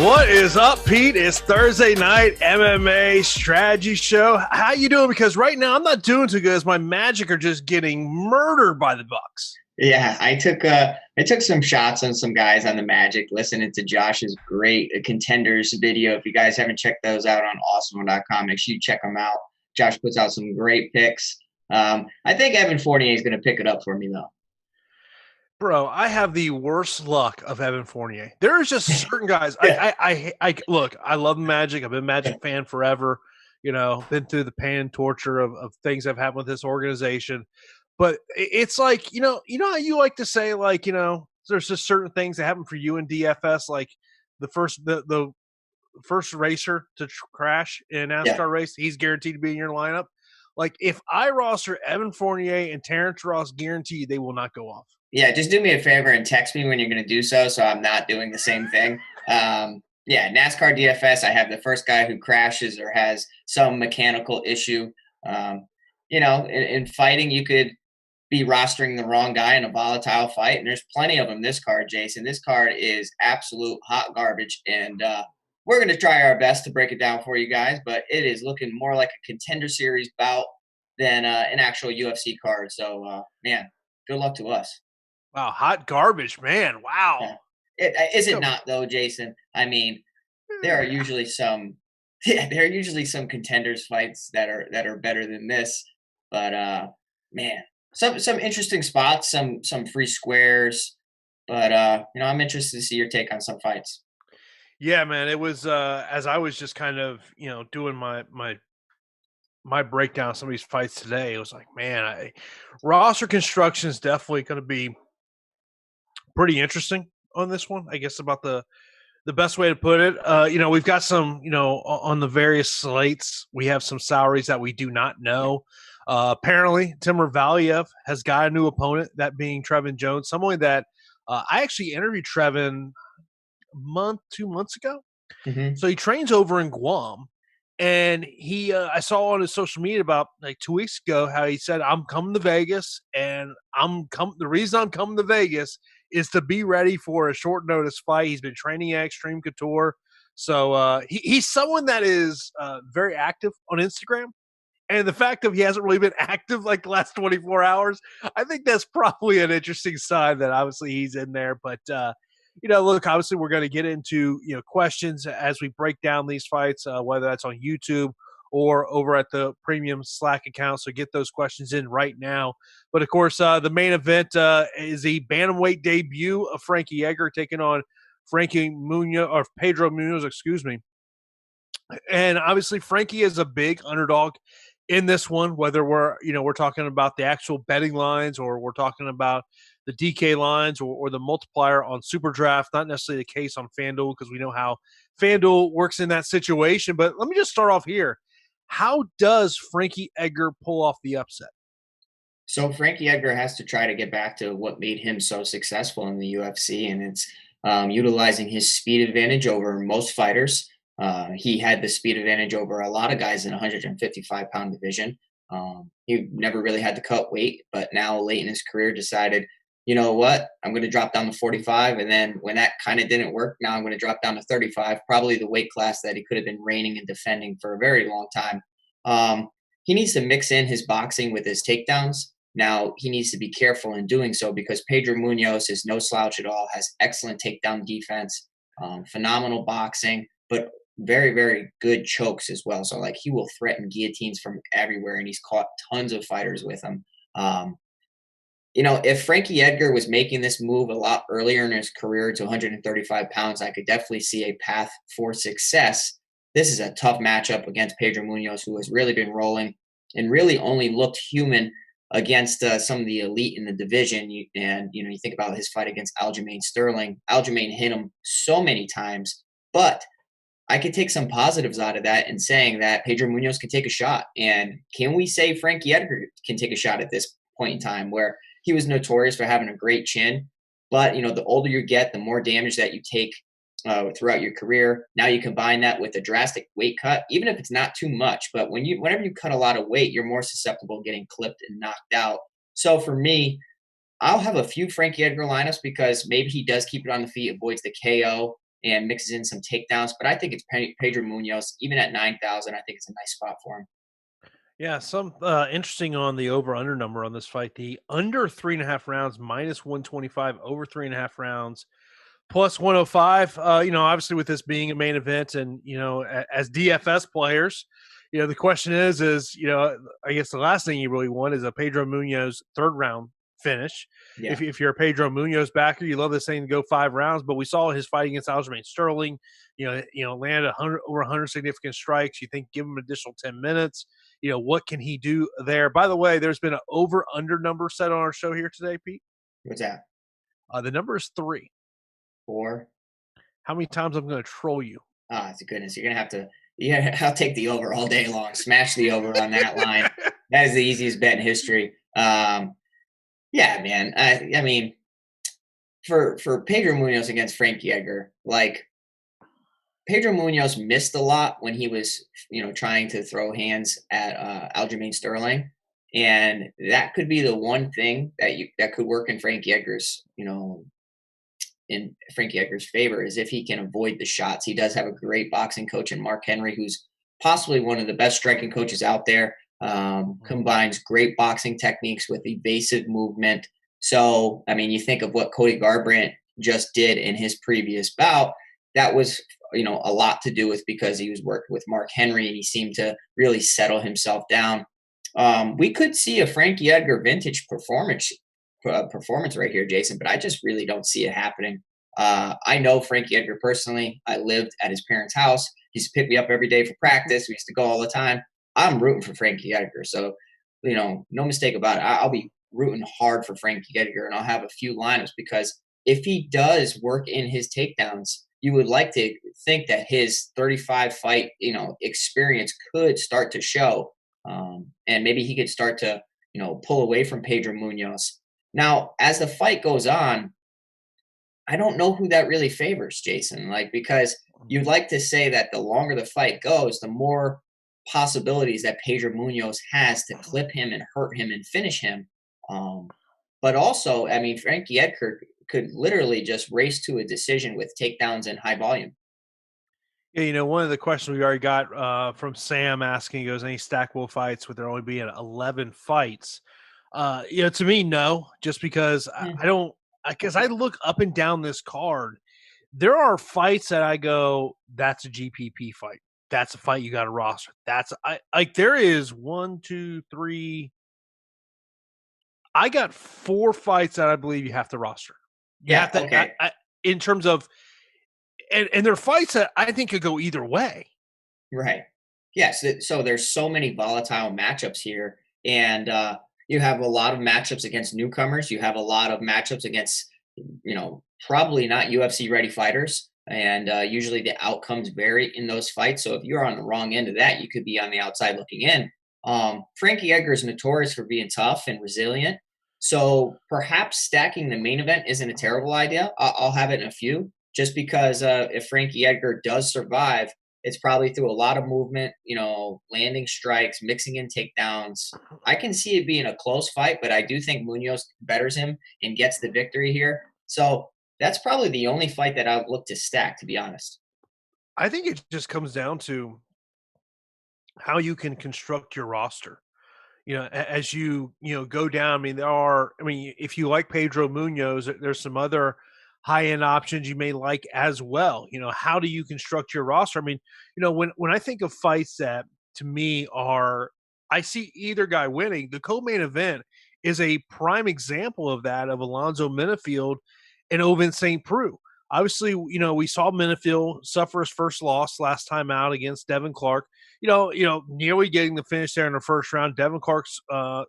What is up, Pete? It's Thursday night MMA strategy show. How you doing? Because right now I'm not doing too good as my Magic are just getting murdered by the Bucks. Yeah, I took some shots on some guys on the Magic, listening to Josh's great contenders video. If you guys haven't checked those out on Awesemo.com, make sure you check them out. Josh puts out some great picks. I think Evan Fournier is going to pick it up for me, though. Bro, I have the worst luck of Evan Fournier. There's just certain guys. I look, I love Magic. I've been a Magic fan forever. You know, been through the pain and torture of things I've had with this organization. But it's like, you know how you like to say, like, there's just certain things that happen for you in DFS, like the first racer to crash in a NASCAR race, he's guaranteed to be in your lineup. Like, if I roster Evan Fournier and Terrence Ross, guaranteed they will not go off. Yeah, just do me a favor and text me when you're going to do so I'm not doing the same thing. NASCAR DFS, I have the first guy who crashes or has some mechanical issue. In fighting, you could be rostering the wrong guy in a volatile fight, and there's plenty of them this card, Jason. This card is absolute hot garbage, and we're going to try our best to break it down for you guys, but it is looking more like a contender series bout than an actual UFC card. So, man, good luck to us. Wow, hot garbage, man. Wow. Yeah. Is it not, though, Jason? I mean, there are usually some contenders fights that are better than this, but man, some interesting spots, some free squares, but I'm interested to see your take on some fights. Yeah, man, it was as I was just kind of doing my breakdown of some of these fights today. It was like, man, roster construction is definitely going to be pretty interesting on this one. I guess about the best way to put it. We've got some, on the various slates, we have some salaries that we do not know. Apparently, Tamara Valia has got a new opponent, that being Trevin Jones, someone that I actually interviewed Trevin 2 months ago. Mm-hmm. So he trains over in Guam, and I saw on his social media about like 2 weeks ago how he said, I'm coming to Vegas, and the reason I'm coming to Vegas is to be ready for a short notice fight. He's been training at Extreme Couture. So he's someone that is very active on Instagram. And the fact that he hasn't really been active like the last 24 hours, I think that's probably an interesting sign that obviously he's in there. But, look, obviously we're going to get into, questions as we break down these fights, whether that's on YouTube or over at the premium Slack account. So get those questions in right now. But, of course, the main event is the bantamweight debut of Frankie Yeager taking on Pedro Munoz, excuse me. And obviously Frankie is a big underdog in this one, whether we're talking about the actual betting lines or we're talking about the DK lines or the multiplier on SuperDraft. Not necessarily the case on FanDuel, because we know how FanDuel works in that situation. But let me just start off here. How does Frankie Edgar pull off the upset? So Frankie Edgar has to try to get back to what made him so successful in the UFC, and it's utilizing his speed advantage over most fighters. He had the speed advantage over a lot of guys in the 155-pound division. He never really had to cut weight, but now late in his career decided, you know what, I'm going to drop down to 45. And then when that kind of didn't work, now I'm going to drop down to 35, probably the weight class that he could have been reigning and defending for a very long time. He needs to mix in his boxing with his takedowns. Now, he needs to be careful in doing so because Pedro Munoz is no slouch at all, has excellent takedown defense, phenomenal boxing, but very, very good chokes as well. So, like, he will threaten guillotines from everywhere, and he's caught tons of fighters with him. If Frankie Edgar was making this move a lot earlier in his career to 135 pounds, I could definitely see a path for success. This is a tough matchup against Pedro Munoz, who has really been rolling and really only looked human against some of the elite in the division. You think about his fight against Aljamain Sterling. Aljamain hit him so many times, but I could take some positives out of that and saying that Pedro Munoz can take a shot. And can we say Frankie Edgar can take a shot at this point in time, where he was notorious for having a great chin, but the older you get, the more damage that you take throughout your career. Now you combine that with a drastic weight cut, even if it's not too much, but whenever you cut a lot of weight, you're more susceptible to getting clipped and knocked out. So for me, I'll have a few Frankie Edgar lineups because maybe he does keep it on the feet, avoids the KO, and mixes in some takedowns. But I think it's Pedro Munoz. Even at 9,000, I think it's a nice spot for him. Yeah, some interesting on the over under number on this fight. The under 3.5 rounds, minus 125, over 3.5 rounds, plus 105. Obviously with this being a main event and, as DFS players, the question is, I guess the last thing you really want is a Pedro Munoz third round finish. Yeah. If you're a Pedro Munoz backer, you love this thing to go 5 rounds, but we saw his fight against Aljamain Sterling, landed over 100 significant strikes. You think give him an additional 10 minutes. What can he do there? By the way, there's been an over under number set on our show here today, Pete. What's that? The number is 3. 4? How many times I'm going to troll you? Oh, goodness. You're going to have to, yeah, I'll take the over all day long. Smash the over on that line. That is the easiest bet in history. Yeah, man. I mean, for Pedro Munoz against Frankie Edgar, like Pedro Munoz missed a lot when he was, trying to throw hands at Aljamain Sterling. And that could be the one thing that could work in Frankie Edgar's, in Frankie Edgar's favor is if he can avoid the shots. He does have a great boxing coach in Mark Henry, who's possibly one of the best striking coaches out there. Combines great boxing techniques with evasive movement. So, I mean, you think of what Cody Garbrandt just did in his previous bout. That was, a lot to do with because he was working with Mark Henry and he seemed to really settle himself down. We could see a Frankie Edgar vintage performance right here, Jason, but I just really don't see it happening. I know Frankie Edgar personally. I lived at his parents' house. He used to pick me up every day for practice. We used to go all the time. I'm rooting for Frankie Edgar. So, no mistake about it. I'll be rooting hard for Frankie Edgar, and I'll have a few lineups because if he does work in his takedowns, you would like to think that his 35 fight, experience could start to show. And maybe he could start to, pull away from Pedro Munoz. Now, as the fight goes on, I don't know who that really favors, Jason, because you'd like to say that the longer the fight goes, the more possibilities that Pedro Munoz has to clip him and hurt him and finish him. But also, I mean, Frankie Edgar could literally just race to a decision with takedowns and high volume. Yeah, one of the questions we already got from Sam asking, he goes, any stackable fights with there only being 11 fights? To me, no, just because I don't, because I look up and down this card. There are fights that I go, that's a GPP fight. That's a fight you got to roster. There is 1, 2, 3. I got 4 fights that I believe you have to roster. You have to, okay. In terms of, and they're fights that I think could go either way. Right. Yes. So there's so many volatile matchups here, and you have a lot of matchups against newcomers. You have a lot of matchups against, probably not UFC ready fighters. And usually the outcomes vary in those fights. So if you're on the wrong end of that, you could be on the outside looking in. Frankie Edgar is notorious for being tough and resilient. So perhaps stacking the main event isn't a terrible idea. I'll have it in a few, just because if Frankie Edgar does survive, it's probably through a lot of movement, landing strikes, mixing in takedowns. I can see it being a close fight, but I do think Munoz betters him and gets the victory here. So that's probably the only fight that I would look to stack, to be honest. I think it just comes down to how you can construct your roster. As you go down. If you like Pedro Munoz, there's some other high end options you may like as well. How do you construct your roster? When I think of fights that to me I see either guy winning, the co-main event is a prime example of that, of Alonzo Menifield and Ovin St. Preux. Obviously, we saw Menifield suffer his first loss last time out against Devin Clark. Nearly getting the finish there in the first round. Devin Clark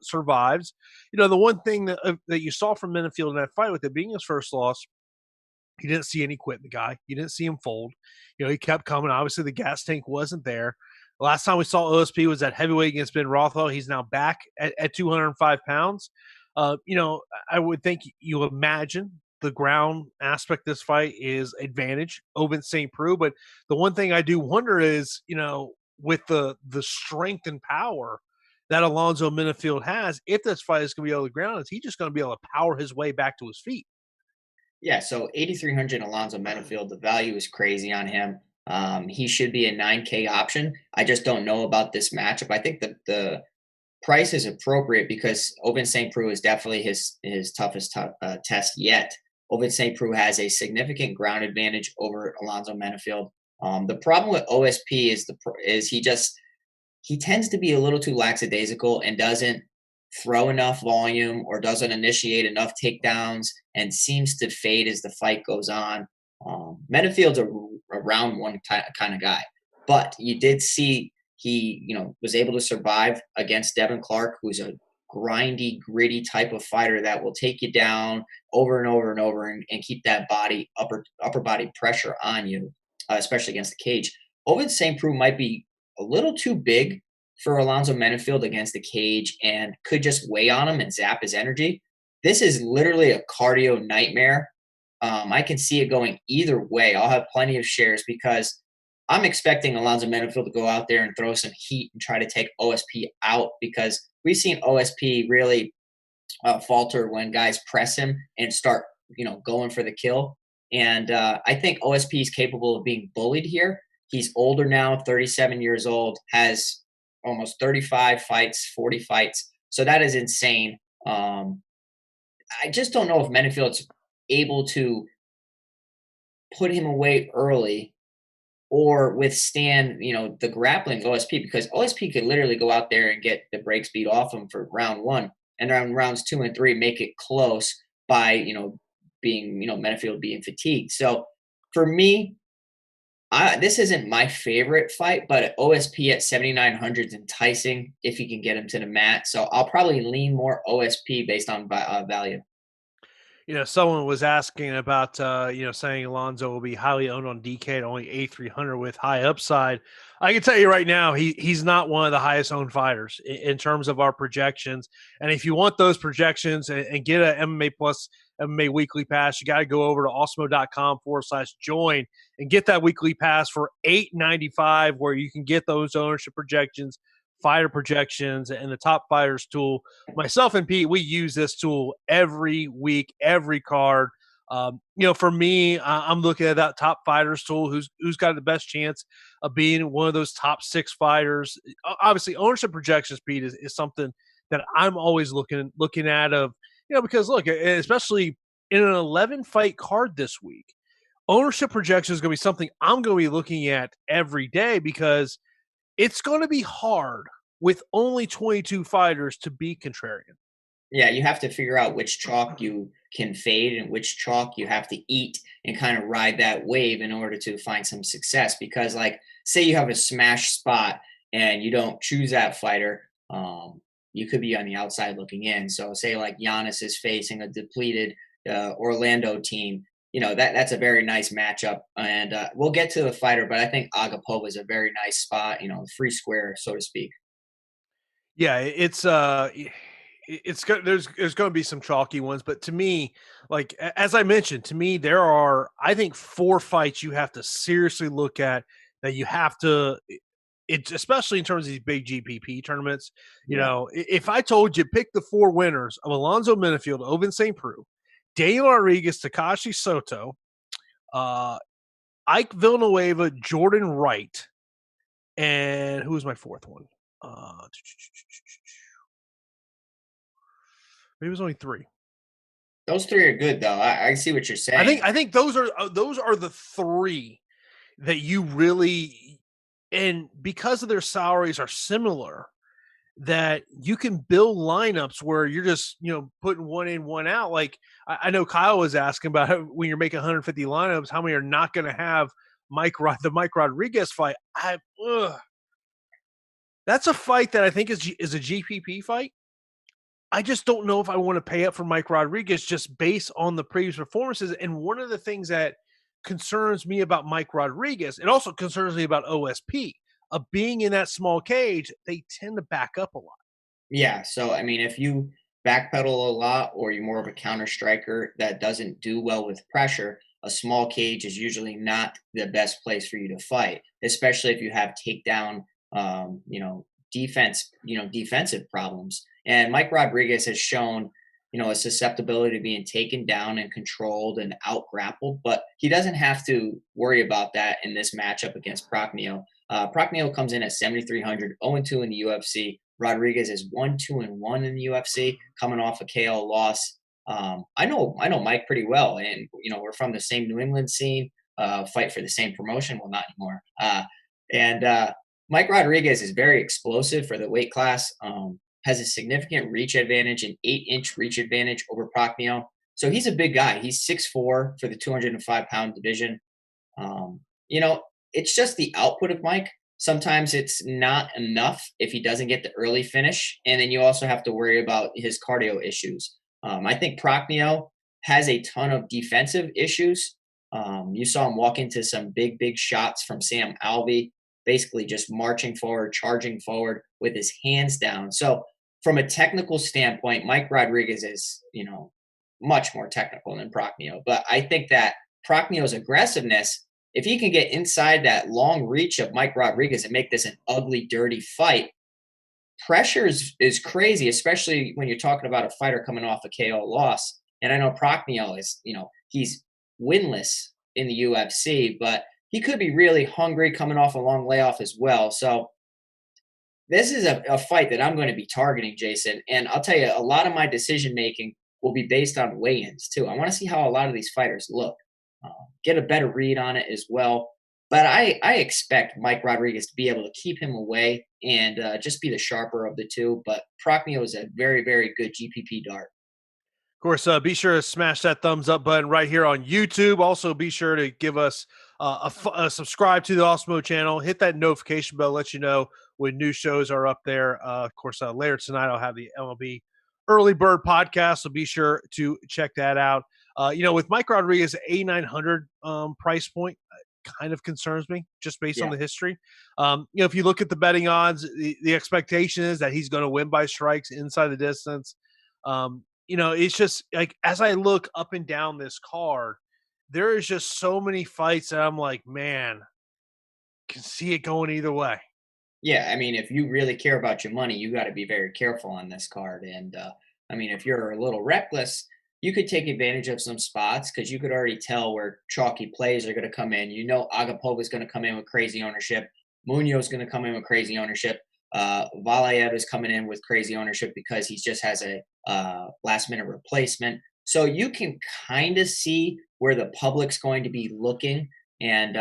survives. The one thing that you saw from Menifield in that fight, with it being his first loss, you didn't see any quit in the guy. You didn't see him fold. He kept coming. Obviously, the gas tank wasn't there. Last time we saw OSP was at heavyweight against Ben Rothwell. He's now back at 205 pounds. I would think you imagine the ground aspect of this fight is advantage over St. Preux. But the one thing I do wonder is, with the strength and power that Alonzo Menifield has, if this fight is going to be on the ground, is he just going to be able to power his way back to his feet? Yeah, so 8,300 Alonzo Menifield, the value is crazy on him. He should be a 9K option. I just don't know about this matchup. I think that the price is appropriate because Ovince St. Preux is definitely his toughest test yet. Ovince St. Preux has a significant ground advantage over Alonzo Menifield. The problem with OSP is he tends to be a little too lackadaisical and doesn't throw enough volume or doesn't initiate enough takedowns and seems to fade as the fight goes on. Menifield's a round one kind of guy, but you did see he, was able to survive against Devin Clark, who's a grindy, gritty type of fighter that will take you down over and over and over and keep that upper body pressure on you, especially against the cage. Ovince St. Preux might be a little too big for Alonzo Menifield against the cage and could just weigh on him and zap his energy. This is literally a cardio nightmare. I can see it going either way. I'll have plenty of shares because I'm expecting Alonzo Menifield to go out there and throw some heat and try to take OSP out because we've seen OSP really falter when guys press him and start, going for the kill. And I think OSP is capable of being bullied here. He's older now, 37 years old, has almost 35 fights, 40 fights. So that is insane. I just don't know if Menifield's able to put him away early or withstand, the grappling of OSP because OSP could literally go out there and get the break speed off him for round one and rounds 2 and 3 make it close by, Menifield being fatigued. So for me, this isn't my favorite fight, but OSP at 7,900 is enticing if you can get him to the mat. So I'll probably lean more OSP based on value. Someone was asking about, saying Alonzo will be highly owned on DK at only 8,300 with high upside. I can tell you right now, he's not one of the highest owned fighters in terms of our projections. And if you want those projections and get a MMA Plus MMA weekly pass, you got to go over to awesemo.com/join and get that weekly pass for $8.95, where you can get those ownership projections, fighter projections, and the top fighters tool. Myself and Pete, we use this tool every week, every card. For me, I'm looking at that top fighters tool. Who's got the best chance of being one of those top 6 fighters? Obviously, ownership projections, Pete, is something that I'm always looking at. Because look, especially in an 11 fight card this week, ownership projection is going to be something I'm going to be looking at every day because it's going to be hard with only 22 fighters to be contrarian. Yeah, you have to figure out which chalk you can fade and which chalk you have to eat and kind of ride that wave in order to find some success. Because, like, say you have a smash spot and you don't choose that fighter, you could be on the outside looking in. So, say like Giannis is facing a depleted Orlando team. That's a very nice matchup, and we'll get to the fighter, but I think Agapova is a very nice spot, free square, so to speak. Yeah, it's there's going to be some chalky ones, but to me, like as I mentioned, to me there are I think 4 fights you have to seriously look at that you have to. It's especially in terms of these big GPP tournaments. If I told you pick the 4 winners of Alonzo Menifield, Ovince St. Preux, Daniel Rodriguez, Takashi Soto, Ike Villanueva, Jordan Wright, and who was my 4th one? Maybe it was only 3. Those 3 are good, though. I see what you're saying. I think those are the 3 that you really, and because of their salaries are similar, that you can build lineups where you're just putting one in, one out. Like I know Kyle was asking about when you're making 150 lineups, how many are not going to have the Mike Rodriguez fight? That's a fight that I think is a GPP fight. I just don't know if I want to pay up for Mike Rodriguez just based on the previous performances. And one of the things that concerns me about Mike Rodriguez, it also concerns me about OSP, of being in that small cage, they tend to back up a lot. Yeah, so I mean, if you backpedal a lot or you're more of a counter striker that doesn't do well with pressure, a small cage is usually not the best place for you to fight, especially if you have takedown, defensive problems. And Mike Rodriguez has shown, a susceptibility to being taken down and controlled and out grappled, but he doesn't have to worry about that in this matchup against Prochnio. Prochnio comes in at 7,300, 0-2 in the UFC. Rodriguez is 1-2-1 in the UFC, coming off a KO loss. I know Mike pretty well, and we're from the same New England scene. Fight for the same promotion. Well, not anymore. And Mike Rodriguez is very explosive for the weight class. Has a significant reach advantage, an 8-inch reach advantage over Prochnio. So he's a big guy. He's 6'4" for the 205-pound division. It's just the output of Mike. Sometimes it's not enough if he doesn't get the early finish. And then you also have to worry about his cardio issues. I think Prochnio has a ton of defensive issues. You saw him walk into some big shots from Sam Alvey, basically just marching forward, charging forward with his hands down. So from a technical standpoint, Mike Rodriguez is, much more technical than Prochnio. But I think that Prochnio's aggressiveness, if he can get inside that long reach of Mike Rodriguez and make this an ugly, dirty fight, pressure is crazy, especially when you're talking about a fighter coming off a KO loss. And I know Prochnio is, he's winless in the UFC, but he could be really hungry coming off a long layoff as well. So this is a fight that I'm going to be targeting, Jason. And I'll tell you, a lot of my decision-making will be based on weigh-ins, too. I want to see how a lot of these fighters look, get a better read on it as well. But I expect Mike Rodriguez to be able to keep him away and just be the sharper of the two. But Prochnio is a very, very good GPP dart. Of course, be sure to smash that thumbs up button right here on YouTube. Also, be sure to give us a subscribe to the Awesemo channel. Hit that notification bell, let you know when new shows are up there. Of course, later tonight, I'll have the MLB Early Bird podcast, so be sure to check that out. With Mike Rodriguez, 8,900 price point, kind of concerns me just based on the history. If you look at the betting odds, the expectation is that he's going to win by strikes inside the distance. It's just like, as I look up and down this card, there is just so many fights that I'm like, man, can see it going either way. Yeah, I mean, if you really care about your money, you got to be very careful on this card. And if you're a little reckless, you could take advantage of some spots because you could already tell where chalky plays are going to come in. Agapova is going to come in with crazy ownership. Munoz is going to come in with crazy ownership. Valia is coming in with crazy ownership because he just has a last-minute replacement. So you can kind of see where the public's going to be looking. And,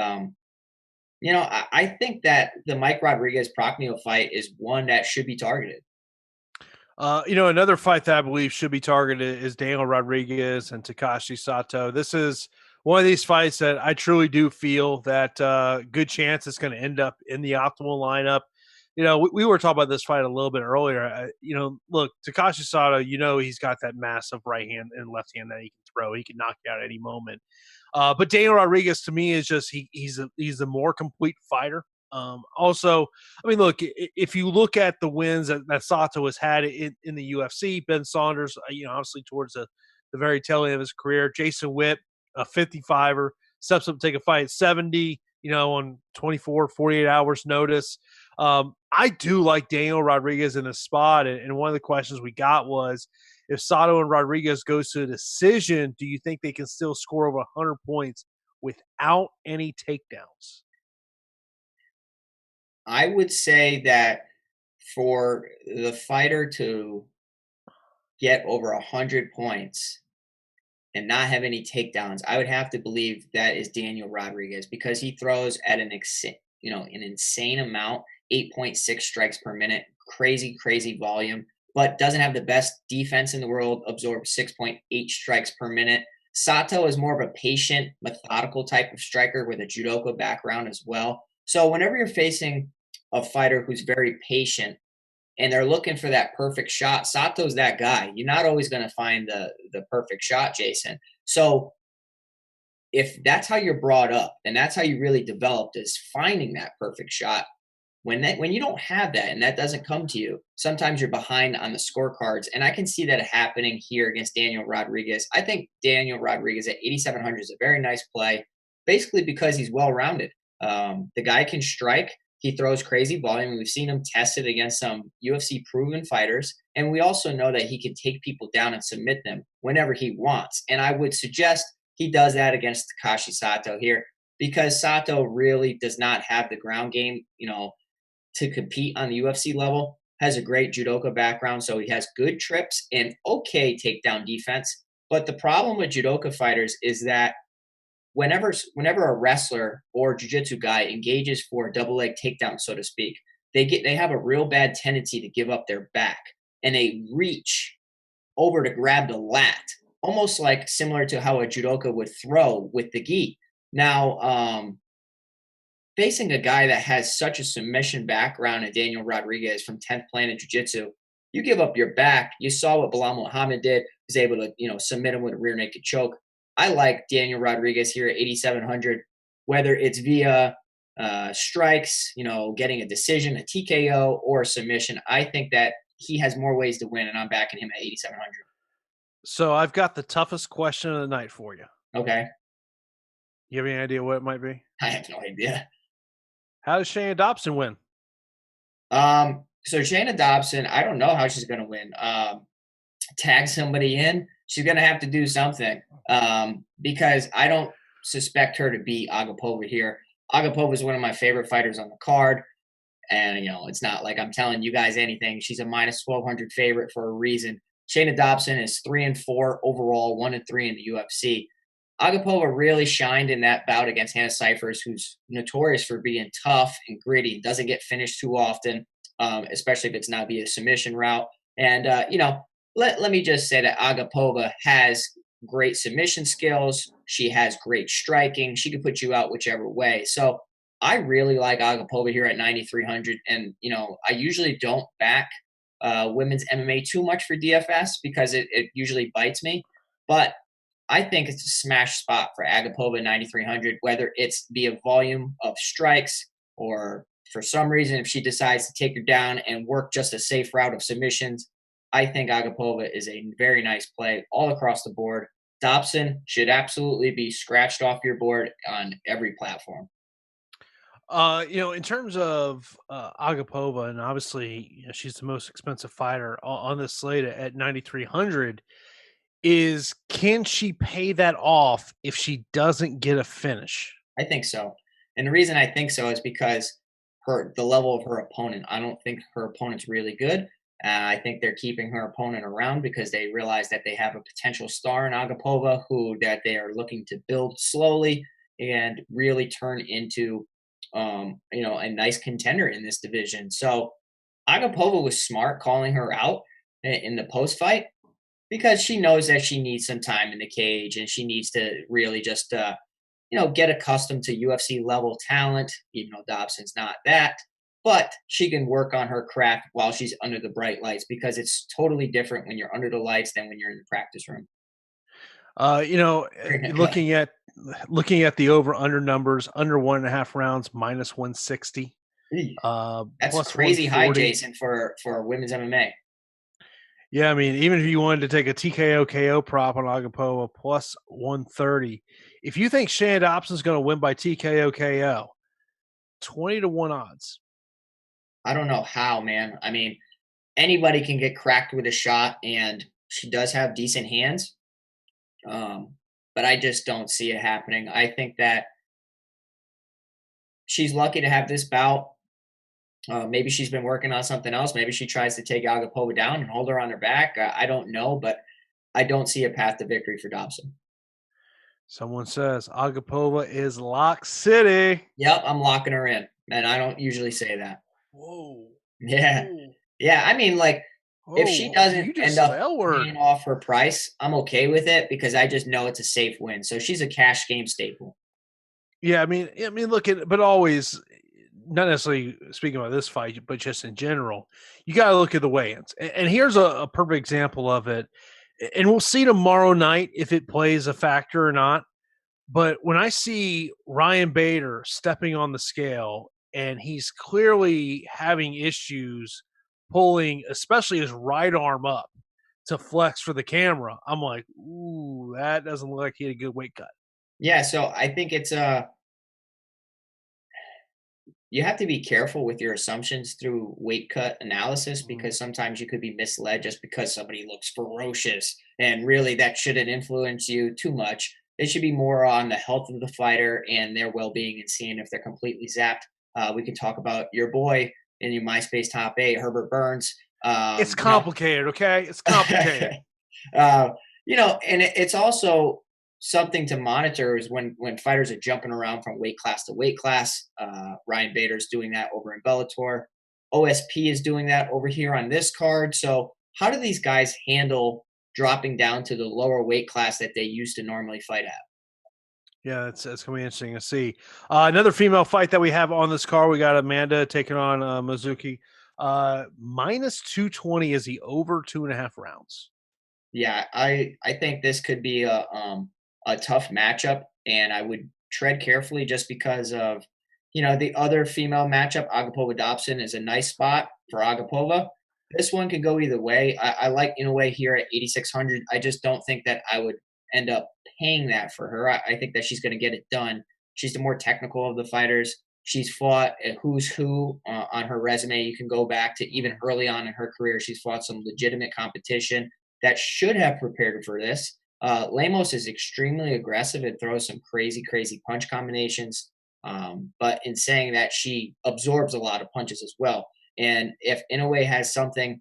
I think that the Mike Rodriguez-Prochnio fight is one that should be targeted. Another fight that I believe should be targeted is Daniel Rodriguez and Takashi Sato. This is one of these fights that I truly do feel that good chance it's going to end up in the optimal lineup. We were talking about this fight a little bit earlier. Look, Takashi Sato, he's got that massive right hand and left hand that he can throw. He can knock you out at any moment. But Daniel Rodriguez, to me, is just he's a more complete fighter. Also, look, if you look at the wins that Sato has had in the UFC, Ben Saunders, obviously towards the very tail end of his career, Jason Witt, a 55er, steps up to take a fight at 70, on 24, 48 hours notice. I do like Daniel Rodriguez in the spot. And one of the questions we got was, if Sato and Rodriguez goes to a decision, do you think they can still score over 100 points without any takedowns? I would say that for the fighter to get over 100 points and not have any takedowns, I would have to believe that is Daniel Rodriguez because he throws at an insane amount, 8.6 strikes per minute, crazy volume, but doesn't have the best defense in the world, absorbs 6.8 strikes per minute. Sato is more of a patient, methodical type of striker with a judoka background as well. So whenever you're facing a fighter who's very patient and they're looking for that perfect shot, Sato's that guy. You're not always going to find the perfect shot, Jason. So if that's how you're brought up and that's how you really developed, is finding that perfect shot, when you don't have that and that doesn't come to you, sometimes you're behind on the scorecards. And I can see that happening here against Daniel Rodriguez. I think Daniel Rodriguez at 8,700 is a very nice play, basically because he's well-rounded. The guy can strike. He throws crazy volume. We've seen him tested against some UFC proven fighters. And we also know that he can take people down and submit them whenever he wants. And I would suggest he does that against Takashi Sato here, because Sato really does not have the ground game, to compete on the UFC level. Has a great judoka background, so he has good trips and okay takedown defense. But the problem with judoka fighters is that whenever a wrestler or jiu-jitsu guy engages for a double leg takedown, so to speak, they have a real bad tendency to give up their back, and they reach over to grab the lat, almost like similar to how a judoka would throw with the gi. Now, facing a guy that has such a submission background in Daniel Rodriguez from 10th Planet Jiu-Jitsu, you give up your back. You saw what Bilal Muhammad did. He was able to, submit him with a rear naked choke. I like Daniel Rodriguez here at 8,700, whether it's via strikes, getting a decision, a TKO, or a submission. I think that he has more ways to win, and I'm backing him at 8,700. So I've got the toughest question of the night for you. Okay. You have any idea what it might be? I have no idea. How does Shayna Dobson win? So Shayna Dobson, I don't know how she's going to win. Tag somebody in, she's going to have to do something, because I don't suspect her to beat Agapova here. Agapova is one of my favorite fighters on the card, and it's not like I'm telling you guys anything. She's a minus 1,200 favorite for a reason. Shayna Dobson is 3-4 overall, 1-3 in the UFC. Agapova really shined in that bout against Hannah Cifers, who's notorious for being tough and gritty, doesn't get finished too often, especially if it's not via submission route. And, let me just say that Agapova has great submission skills. She has great striking. She can put you out whichever way. So I really like Agapova here at 9,300. And, I usually don't back women's MMA too much for DFS because it usually bites me. But I think it's a smash spot for Agapova 9,300, whether it's via volume of strikes or for some reason, if she decides to take her down and work just a safe route of submissions. I think Agapova is a very nice play all across the board. Dobson should absolutely be scratched off your board on every platform. In terms of Agapova, and obviously she's the most expensive fighter on this slate at 9,300. Can she pay that off if she doesn't get a finish? I think so. And the reason I think so is because the level of her opponent. I don't think her opponent's really good. I think they're keeping her opponent around because they realize that they have a potential star in Agapova that they are looking to build slowly and really turn into, a nice contender in this division. So Agapova was smart calling her out in the post fight, because she knows that she needs some time in the cage and she needs to really just, get accustomed to UFC level talent, even though Dobson's not that. But she can work on her craft while she's under the bright lights, because it's totally different when you're under the lights than when you're in the practice room. Looking at the over/under numbers, under 1.5 rounds, minus 160. That's crazy high, Jason, for women's MMA. Yeah, I mean, even if you wanted to take a TKO KO prop on Agapova, plus 130. If you think Shayna Dobson's going to win by TKO KO, 20-1 odds. I don't know how, man. I mean, anybody can get cracked with a shot, and she does have decent hands. But I just don't see it happening. I think that she's lucky to have this bout. Maybe she's been working on something else. Maybe she tries to take Agapova down and hold her on her back. I don't know, but I don't see a path to victory for Dobson. Someone says Agapova is Lock City. Yep, I'm locking her in, and I don't usually say that. Whoa. Yeah. Whoa. Yeah, I mean, if she doesn't end up paying off her price, I'm okay with it because I just know it's a safe win. So she's a cash game staple. Yeah, I mean, but always, not necessarily speaking about this fight, but just in general, you got to look at the weigh-ins. And here's a perfect example of it. And we'll see tomorrow night if it plays a factor or not. But when I see Ryan Bader stepping on the scale, and he's clearly having issues pulling, especially his right arm up to flex for the camera, I'm like, ooh, that doesn't look like he had a good weight cut. Yeah, so I think it's you have to be careful with your assumptions through weight cut analysis Mhm. because sometimes you could be misled just because somebody looks ferocious, and really that shouldn't influence you too much. It should be more on the health of the fighter and their well-being and seeing if they're completely zapped. We could talk about your boy in your MySpace top eight, Herbert Burns. It's You know, complicated, okay? It's complicated. uh, and it's also something to monitor is when fighters are jumping around from weight class to weight class. Ryan Bader's doing that over in Bellator. OSP is doing that over here on this card. So how do these guys handle dropping down to the lower weight class that they used to normally fight at? Yeah, that's gonna be interesting to see. Another female fight that we have on this card, we got Amanda taking on Mizuki. Minus 220 is the over 2.5 rounds. Yeah, I think this could be a tough matchup, and I would tread carefully just because of the other female matchup. Agapova Dobson is a nice spot for Agapova. This one could go either way. I like Inoue here at 8,600. I just don't think that I would end up paying that for her. I think that she's going to get it done. She's the more technical of the fighters. She's fought a who's who on her resume. You can go back to even early on in her career. She's fought some legitimate competition that should have prepared her for this. Lemos is extremely aggressive and throws some crazy, crazy punch combinations. But in saying that, she absorbs a lot of punches as well. And if Inoue has something,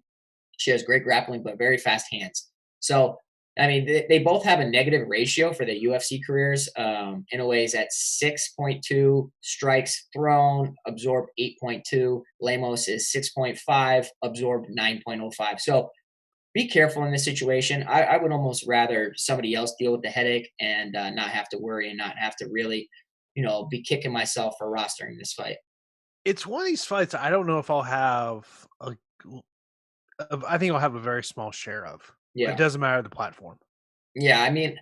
she has great grappling, but very fast hands. So, I mean, they both have a negative ratio for their UFC careers. Inoue is at 6.2 strikes thrown, absorbed 8.2. Lemos is 6.5, absorbed 9.05. So be careful in this situation. I would almost rather somebody else deal with the headache and not have to worry and not have to really, be kicking myself for rostering this fight. It's one of these fights I don't know if I'll have I think I'll have a very small share of. It Yeah. doesn't matter the platform. Yeah. I mean,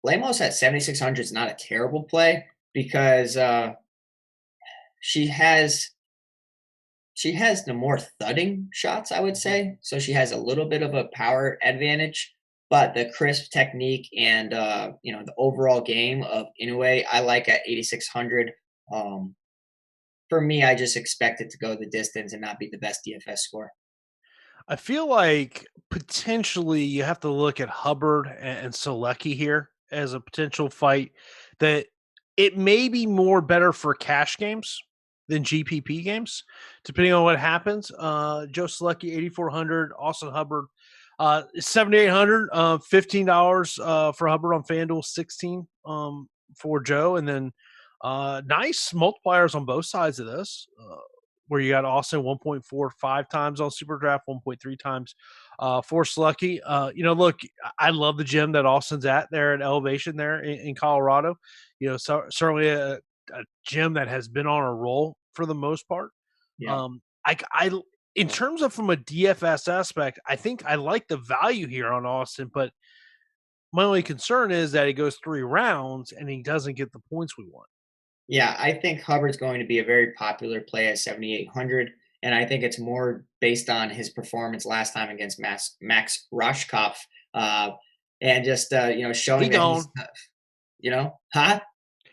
Lemos at 7,600 is not a terrible play because she has she has the more thudding shots, I would Mhm. say. So she has a little bit of a power advantage, but the crisp technique and the overall game of Inoue, I like at 8,600. Um, for me, I just expect it to go the distance and not be the best DFS score. I feel like potentially you have to look at Hubbard and Selecki here as a potential fight that it may be more better for cash games than GPP games, depending on what happens. Joe Selecki, 8,400, Austin Hubbard, 7,800, $15 for Hubbard on FanDuel, 16 for Joe. And then nice multipliers on both sides of this. Where you got Austin 1.45 times on SuperDraft, 1.3 times for Slucky. Look, I love the gym that Austin's at there at Elevation there in Colorado. So certainly a gym that has been on a roll for the most part. Yeah. I in terms of from a DFS aspect, I think I like the value here on Austin, but my only concern is that he goes 3 rounds and he doesn't get the points we want. Yeah, I think Hubbard's going to be a very popular play at 7,800. And I think it's more based on his performance last time against Max Roshkopf. Uh, and just, He showing that gone. he's, huh?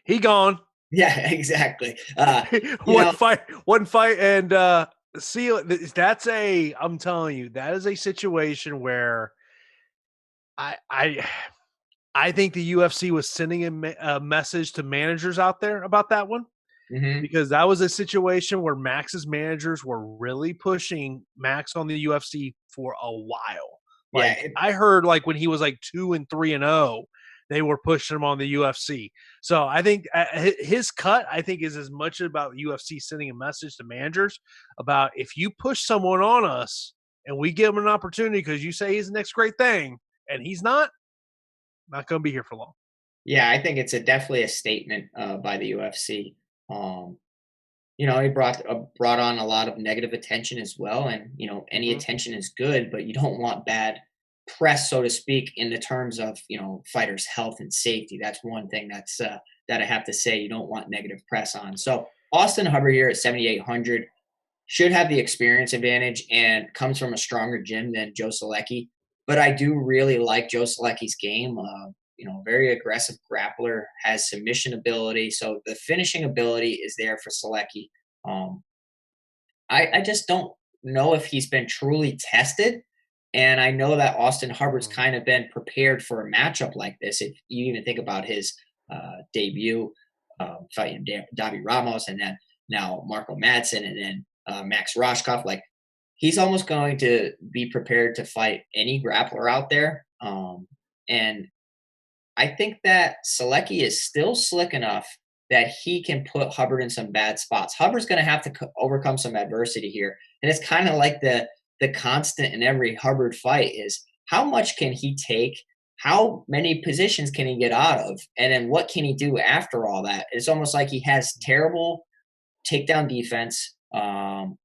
He gone. Yeah, exactly. You one know, fight, one fight, and see that's I'm telling you, that is a situation where I I I think the UFC was sending a message to managers out there about that one mhm. because that was a situation where Max's managers were really pushing Max on the UFC for a while. Yeah, Like I heard like when he was like 2-3-0, they were pushing him on the UFC. So I think his cut, I think, is as much about UFC sending a message to managers about if you push someone on us and we give him an opportunity because you say he's the next great thing and he's not going to be here for long. yeah, I think it's definitely a statement by the UFC. Um, he brought on a lot of negative attention as well, and any Mhm. attention is good, but you don't want bad press, so to speak, in the terms of fighters' health and safety. That's one thing that I have to say. You don't want negative press on. So Austin Hubbard here at 7,800 should have the experience advantage and comes from a stronger gym than Joe Selecki. But I do really like Joe Selecki's game. Very aggressive grappler, has submission ability. So the finishing ability is there for Selecki. Um, I just don't know if he's been truly tested. And I know that Austin Hubbard's Mhm. kind of been prepared for a matchup like this. If you even think about his debut, fighting Davi Ramos, and then now Marco Madsen, and then Max Roshkov, like he's almost going to be prepared to fight any grappler out there. And I think that Selecki is still slick enough that he can put Hubbard in some bad spots. Hubbard's going to have to overcome some adversity here, and it's kind of like the constant in every Hubbard fight is how much can he take, how many positions can he get out of, and then what can he do after all that. It's almost like he has terrible takedown defense,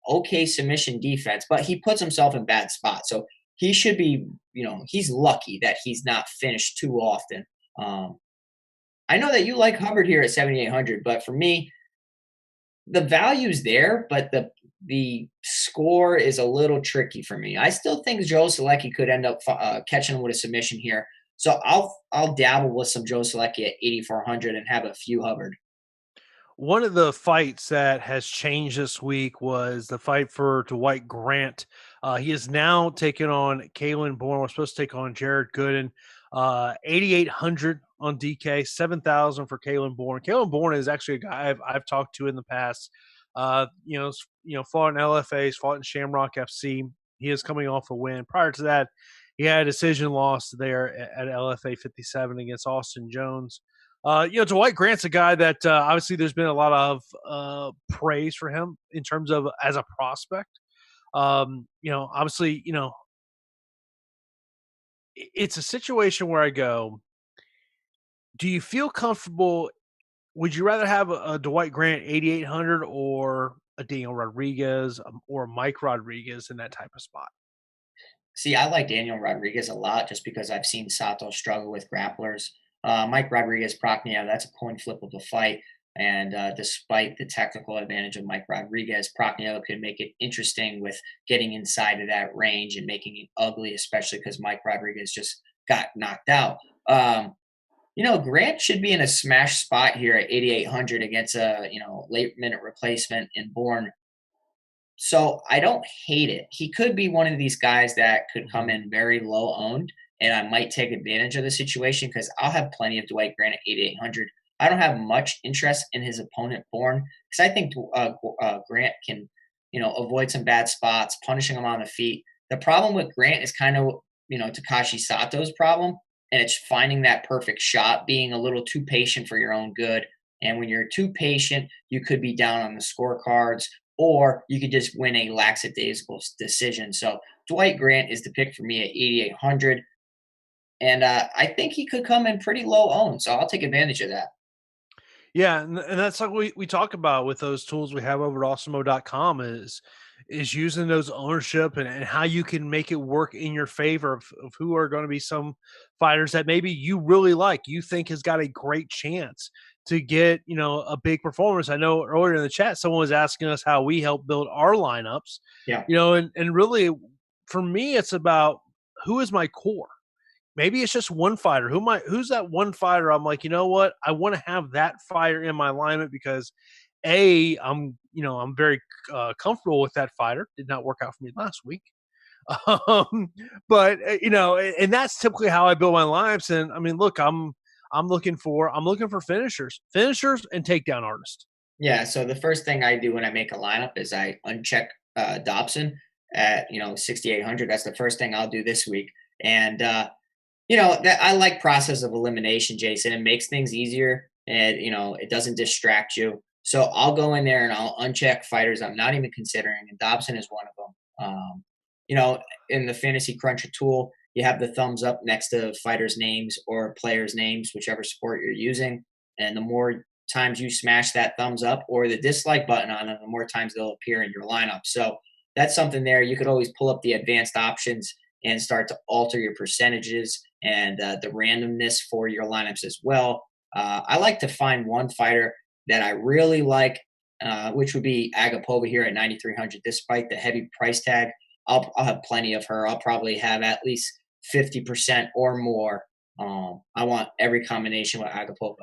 okay submission defense, but he puts himself in bad spots. So he should be, he's lucky that he's not finished too often. Um, I know that you like Hubbard here at 7,800, but for me, the value's there, but the score is a little tricky for me. I still think Joe Selecki could end up catching him with a submission here. So I'll dabble with some Joe Selecki at 8,400 and have a few Hubbard. One of the fights that has changed this week was the fight for Dwight Grant. He is now taking on Kalen Bourne. We're supposed to take on Jared Gooden. 8,800 on DK, 7,000 for Kalen Bourne. Kalen Bourne is actually a guy I've talked to in the past. Fought in LFAs, fought in Shamrock FC. He is coming off a win. Prior to that, he had a decision loss there at LFA 57 against Austin Jones. Dwight Grant's a guy that obviously there's been a lot of praise for him in terms of as a prospect. Obviously, it's a situation where I go, do you feel comfortable? Would you rather have a Dwight Grant 8,800 or a Daniel Rodriguez or Mike Rodriguez in that type of spot? See, I like Daniel Rodriguez a lot just because I've seen Sato struggle with grapplers. Mike Rodriguez Procnia, that's a coin flip of a fight. And despite the technical advantage of Mike Rodriguez, Procnia could make it interesting with getting inside of that range and making it ugly, especially because Mike Rodriguez just got knocked out. Grant should be in a smash spot here at 8,800 against a late minute replacement in Bourne. So I don't hate it. He could be one of these guys that could come Mhm. in very low owned, and I might take advantage of the situation because I'll have plenty of Dwight Grant at 8,800. I don't have much interest in his opponent Bourne because I think Grant can, avoid some bad spots, punishing him on the feet. The problem with Grant is kind of, Takashi Sato's problem, and it's finding that perfect shot, being a little too patient for your own good. And when you're too patient, you could be down on the scorecards or you could just win a lackadaisical decision. So Dwight Grant is the pick for me at 8,800. And I think he could come in pretty low owned. So I'll take advantage of that. Yeah, and that's like we talk about with those tools we have over at awesemo.com is using those ownership and how you can make it work in your favor of who are going to be some fighters that maybe you really like, you think has got a great chance to get, a big performance. I know earlier in the chat someone was asking us how we help build our lineups, Yeah. and really for me it's about who is my core. Maybe it's just one fighter. Who's that one fighter? I'm like, you know what? I want to have that fighter in my alignment because I'm very comfortable with that fighter. Did not work out for me last week. But and that's typically how I build my lineups. And I mean, look, I'm looking for finishers and takedown artists. Yeah. So the first thing I do when I make a lineup is I uncheck Dobson at, 6,800. That's the first thing I'll do this week. And, that I like process of elimination, Jason. It makes things easier and, it doesn't distract you. So I'll go in there and I'll uncheck fighters I'm not even considering. And Dobson is one of them. You know, in the Fantasy Cruncher tool, you have the thumbs up next to fighters' names or players' names, whichever sport you're using. And the more times you smash that thumbs up or the dislike button on them, the more times they'll appear in your lineup. So that's something there. You could always pull up the advanced options and start to alter your percentages and the randomness for your lineups as well. I like to find one fighter that I really like, which would be Agapova here at 9,300. Despite the heavy price tag, I'll have plenty of her. I'll probably have at least 50% or more. I want every combination with Agapova.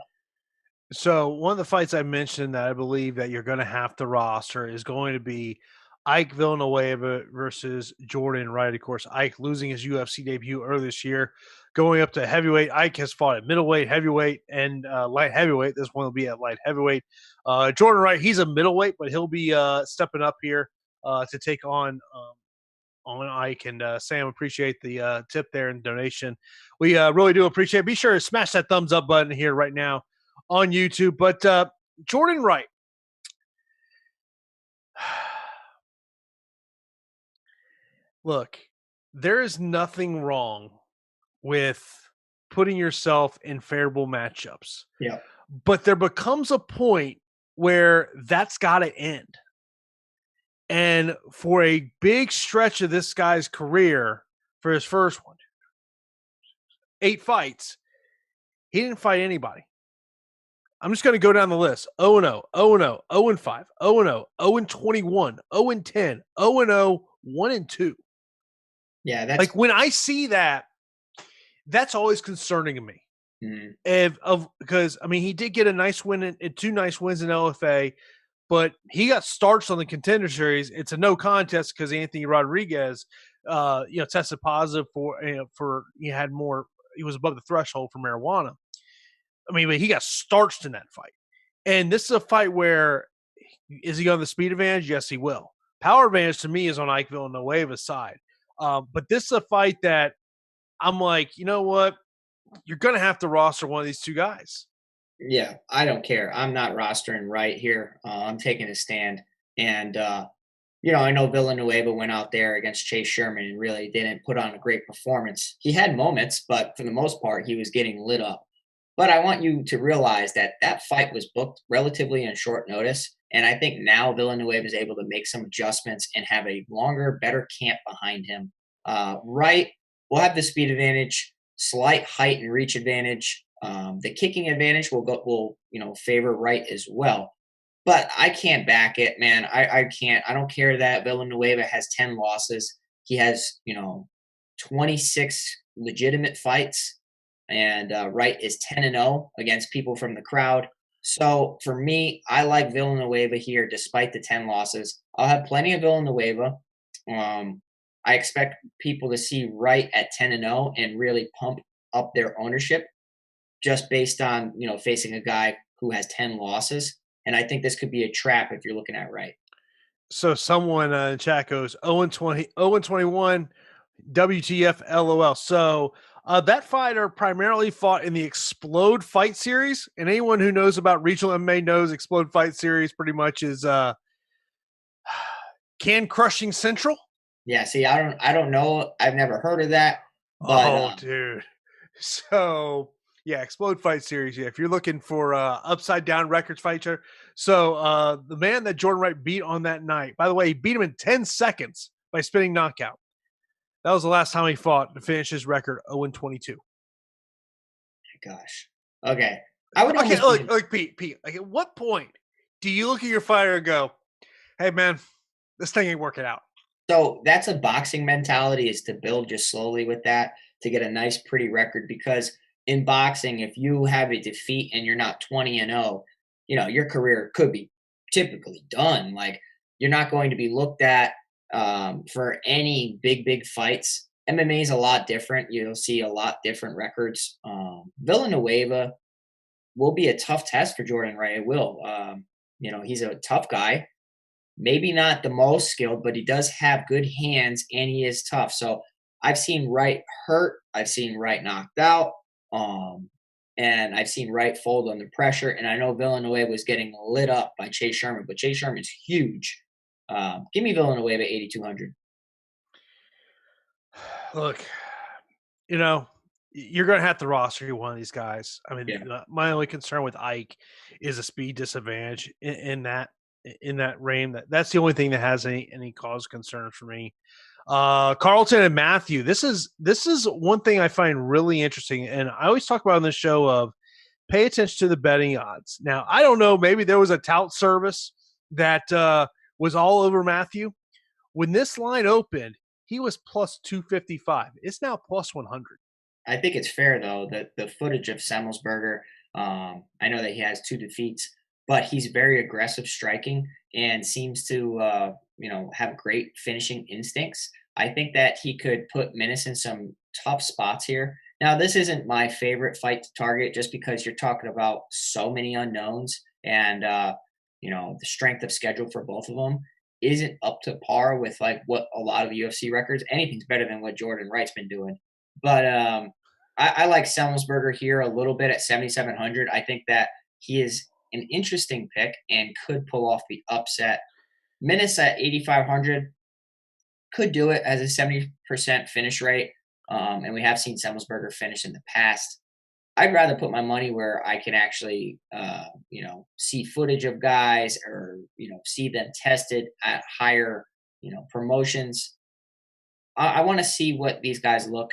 So one of the fights I mentioned that I believe that you're going to have to roster is going to be Ike Villanueva versus Jordan Wright. Of course, Ike losing his UFC debut earlier this year, going up to heavyweight. Ike has fought at middleweight, heavyweight, and light heavyweight. This one will be at light heavyweight. Jordan Wright, he's a middleweight, but he'll be stepping up here to take on Ike. And Sam, appreciate the tip there and donation. We really do appreciate it. Be sure to smash that thumbs up button here right now on YouTube. But Jordan Wright, look, there is nothing wrong with putting yourself in favorable matchups. Yeah. But there becomes a point where that's got to end. And for a big stretch of this guy's career, for his first 8 fights, he didn't fight anybody. I'm just going to go down the list. 0-0, 0-0, 0-5, 0-0, 0-21, 0-10, 0-0, 1-2. Yeah, that's like when I see that, that's always concerning to me. Because I mean, he did get a nice win in 2 nice wins in LFA, but he got starts on the Contender Series. It's a no contest because Anthony Rodriguez, tested positive for he had more. He was above the threshold for marijuana. I mean, but he got starched in that fight. And this is a fight where, is he on the speed advantage? Yes, he will. Power advantage to me is on Ike Villanueva's side. But this is a fight that I'm like, you know what? You're going to have to roster one of these 2 guys. Yeah, I don't care. I'm not rostering Wright here. I'm taking a stand. And, I know Villanueva went out there against Chase Sherman and really didn't put on a great performance. He had moments, but for the most part, he was getting lit up. But I want you to realize that that fight was booked relatively on short notice. And I think now Villanueva is able to make some adjustments and have a longer, better camp behind him. Wright will have the speed advantage, slight height and reach advantage. The kicking advantage will favor Wright as well. But I can't back it, man. I can't. I don't care that Villanueva has 10 losses. He has, 26 legitimate fights. And Wright is 10-0 against people from the crowd. So for me, I like Villanueva here despite the 10 losses. I'll have plenty of Villanueva. I expect people to see Wright at 10-0 and really pump up their ownership just based on, facing a guy who has 10 losses. And I think this could be a trap if you're looking at Wright. So someone in chat goes 0-20, 0-21, WTF, LOL. So that fighter primarily fought in the Explode Fight Series, and anyone who knows about regional MMA knows Explode Fight Series pretty much is Can Crushing Central. Yeah, see, I don't know. I've never heard of that. But, dude. So yeah, Explode Fight Series. Yeah, if you're looking for upside down records fighter. So the man that Jordan Wright beat on that night, by the way, he beat him in 10 seconds by spinning knockout. That was the last time he fought to finish his record 0-22. Gosh. Okay. I would look, Pete. Like, at what point do you look at your fighter and go, "Hey, man, this thing ain't working out"? So that's a boxing mentality, is to build just slowly with that to get a nice, pretty record. Because in boxing, if you have a defeat and you're not 20-0, your career could be typically done. Like, you're not going to be looked at for any big fights. MMA is a lot different. You'll see a lot different records. Villanueva will be a tough test for Jordan Wright. It will. He's a tough guy. Maybe not the most skilled, but he does have good hands and he is tough. So I've seen Wright hurt. I've seen Wright knocked out. And I've seen Wright fold under pressure. And I know Villanueva was getting lit up by Chase Sherman, but Chase Sherman's huge. Give me Villanueva 8,200. Look, you're going to have to roster one of these guys. I mean, my only concern with Ike is a speed disadvantage in that reign. That's the only thing that has any cause concern for me. Carlton and Matthew. This is one thing I find really interesting, and I always talk about on this show of pay attention to the betting odds. Now, I don't know, maybe there was a tout service that was all over Matthew. When this line opened, he was plus 255. It's now plus 100. I think it's fair, though, that the footage of Semmelsberger, I know that he has 2 defeats, but he's very aggressive striking and seems to, have great finishing instincts. I think that he could put Menace in some tough spots here. Now, this isn't my favorite fight to target just because you're talking about so many unknowns and, the strength of schedule for both of them isn't up to par with like what a lot of the UFC records. Anything's better than what Jordan Wright's been doing. But I like Semmelsberger here a little bit at 7,700. I think that he is an interesting pick and could pull off the upset. Menace at 8,500 could do it as a 70% finish rate. And we have seen Semmelsberger finish in the past. I'd rather put my money where I can actually, see footage of guys or, see them tested at higher, promotions. I want to see what these guys look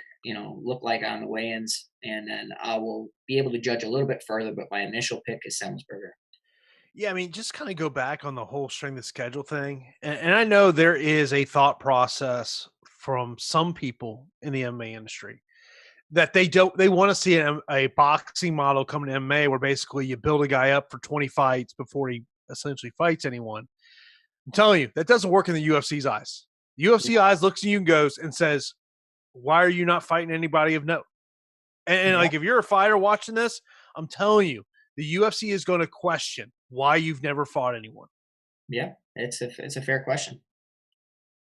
like on the weigh-ins, and then I will be able to judge a little bit further. But my initial pick is Semmelsberger. Yeah, I mean, just kind of go back on the whole strength of schedule thing. And I know there is a thought process from some people in the MMA industry that they want to see a boxing model come to MMA where basically you build a guy up for 20 fights before he essentially fights anyone. I'm telling you, that doesn't work in the UFC's eyes. The UFC eyes looks at you and goes and says, why are you not fighting anybody of note? And Yeah, like, if you're a fighter watching this, I'm telling you, the UFC is going to question why you've never fought anyone. yeah, it's a fair question.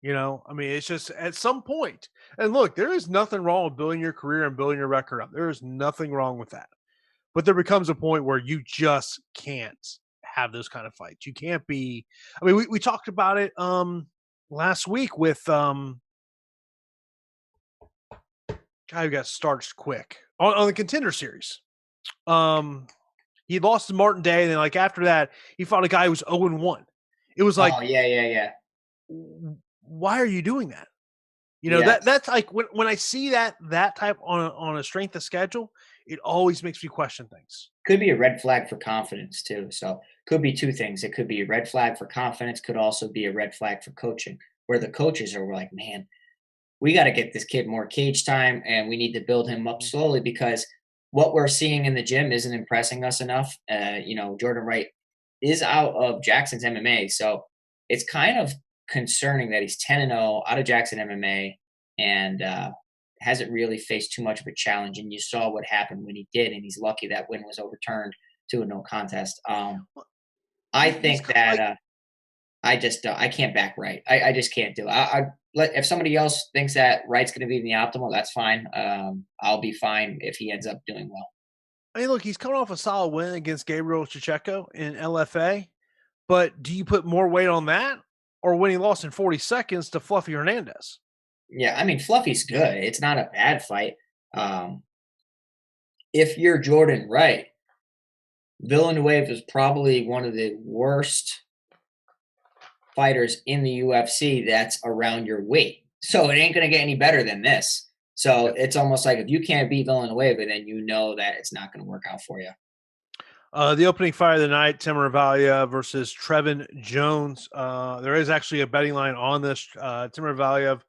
I mean, it's just at some point. And look, there is nothing wrong with building your career and building your record up. There is nothing wrong with that. But there becomes a point where you just can't have those kind of fights. You can't be. I mean, we talked about it last week with guy who got starched quick on the Contender Series. He lost to Martin Day, and then like after that, he fought a guy who was 0-1. It was like, Oh yeah. why are you doing that? Yes. That's like when I see that type on a strength of schedule, it always makes me question things. Could be a red flag for confidence too. So could be 2 things. It could be a red flag for confidence, could also be a red flag for coaching, where the coaches are like, man, we got to get this kid more cage time and we need to build him up slowly because what we're seeing in the gym isn't impressing us enough. Jordan Wright is out of Jackson's MMA. So it's kind of concerning that he's 10-0 out of Jackson MMA and hasn't really faced too much of a challenge. And you saw what happened when he did, and he's lucky that win was overturned to a no contest. I He's think that like, I just I can't back Wright. I just can't do it. If somebody else thinks that Wright's going to be in the optimal, that's fine. I'll be fine if he ends up doing well. I mean, look, he's coming off a solid win against Gabriel Chicheco in LFA. But do you put more weight on that, or when he lost in 40 seconds to Fluffy Hernandez? Yeah, I mean Fluffy's good. It's not a bad fight. Um, if you're Jordan Wright, Villanueva is probably one of the worst fighters in the UFC that's around your weight. So it ain't going to get any better than this. So Yep. it's almost like if you can't beat Villanueva, then you know that it's not going to work out for you. The opening fight of the night, Tamara Valia versus Trevin Jones. There is actually a betting line on this. Tamara Valia,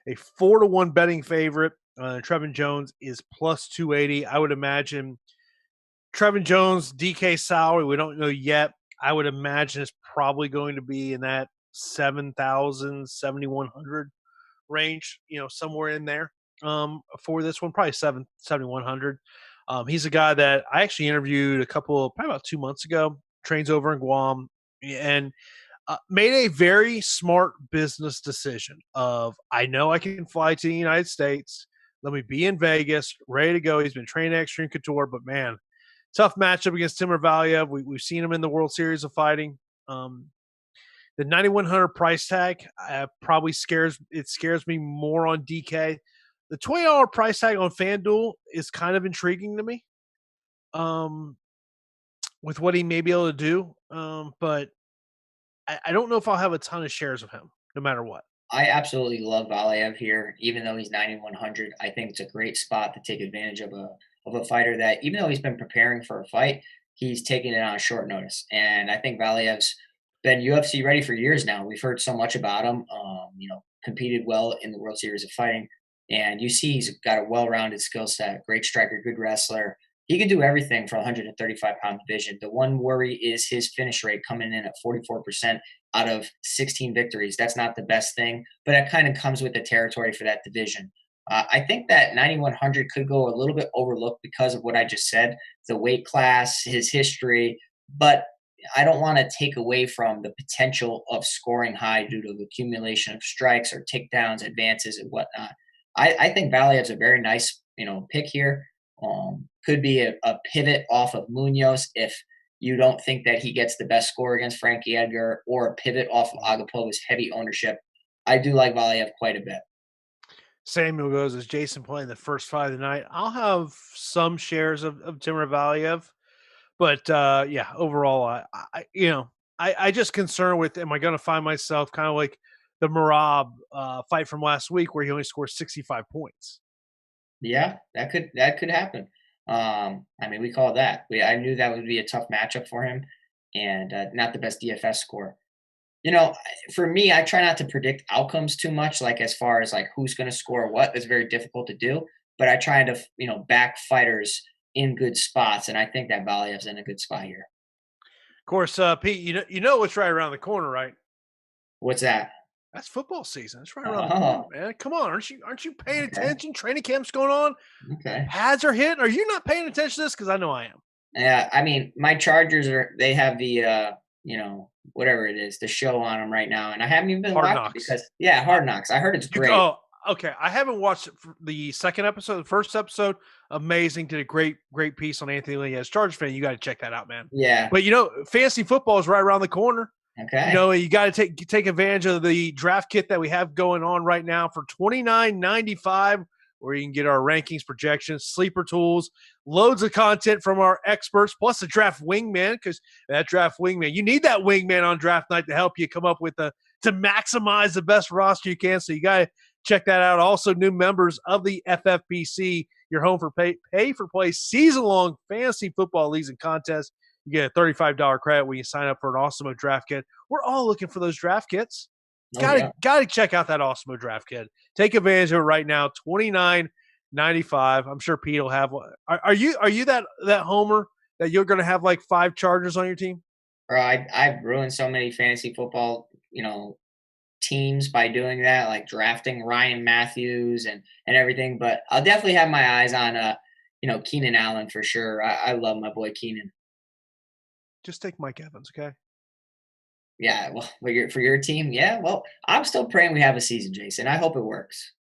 a 4-1 betting favorite. Trevin Jones is plus 280. I would imagine Trevin Jones, DK salary, we don't know yet. I would imagine it's probably going to be in that 7,000, 7,100 range, somewhere in there for this one, probably 7,100. He's a guy that I actually interviewed probably about 2 months ago, trains over in Guam, and made a very smart business decision of, I know I can fly to the United States. Let me be in Vegas, ready to go. He's been training at Extreme Couture, but man, tough matchup against Timur Valiev. We've seen him in the World Series of Fighting. The 9,100 price tag probably scares me more on DK. The $20 price tag on FanDuel is kind of intriguing to me, with what he may be able to do. But I don't know if I'll have a ton of shares of him, no matter what. I absolutely love Valiev here, even though he's 9,100. I think it's a great spot to take advantage of a fighter that, even though he's been preparing for a fight, he's taking it on short notice. And I think Valiev's been UFC ready for years now. We've heard so much about him. Competed well in the World Series of Fighting, and you see he's got a well-rounded skill set. Great striker, good wrestler. he could do everything for a 135-pound division. The one worry is his finish rate coming in at 44% out of 16 victories. That's not the best thing, but that kind of comes with the territory for that division. I think that 9,100 could go a little bit overlooked because of what I just said, the weight class, his history, but I don't want to take away from the potential of scoring high due to the accumulation of strikes or takedowns, advances, and whatnot. I think Valiev's a very nice, pick here. Could be a pivot off of Munoz if you don't think that he gets the best score against Frankie Edgar, or a pivot off of Agapova's heavy ownership. I do like Valiev quite a bit. Samuel goes as Jason playing the first fight of the night. I'll have some shares of Timur Valiev, but yeah, overall, I just concerned with, am I going to find myself kind of like the Marab fight from last week where he only scored 65 points? Yeah, that could happen. We call that. I knew that would be a tough matchup for him, and not the best DFS score. For me, I try not to predict outcomes too much, like as far as like who's going to score what. It's very difficult to do, but I try to back fighters in good spots, and I think that Valiev's in a good spot here. Of course, Pete, you know what's right around the corner, right? What's that? That's football season. It's right around the corner, man. Come on, aren't you paying attention? Training camp's going on. Okay. Pads are hitting. Are you not paying attention to this? Because I know I am. Yeah, my Chargers they have the whatever it is, the show on them right now, and I haven't even been watching because Hard Knocks. I heard it's great. Oh, okay. I haven't watched the second episode. The first episode, amazing. Did a great piece on Anthony Lee. As Chargers fan, you got to check that out, man. Yeah. But fantasy football is right around the corner. Okay. You got to take advantage of the draft kit that we have going on right now for $29.95, where you can get our rankings, projections, sleeper tools, loads of content from our experts, plus the draft wingman, because that draft wingman, you need that wingman on draft night to help you come up with to maximize the best roster you can. So you got to check that out. Also, new members of the FFPC, your home for pay for play season-long fantasy football leagues and contests. You get a $35 credit when you sign up for an Awesemo draft kit. We're all looking for those draft kits. Got to check out that Awesemo draft kit. Take advantage of it right now. $29.95. I'm sure Pete will have one. Are you that homer that you're going to have like 5 Chargers on your team? Bro, I've ruined so many fantasy football, teams by doing that, like drafting Ryan Matthews and everything. But I'll definitely have my eyes on Keenan Allen for sure. I love my boy Keenan. Just take Mike Evans, okay? Yeah, well, for your team, yeah. Well, I'm still praying we have a season, Jason. I hope it works.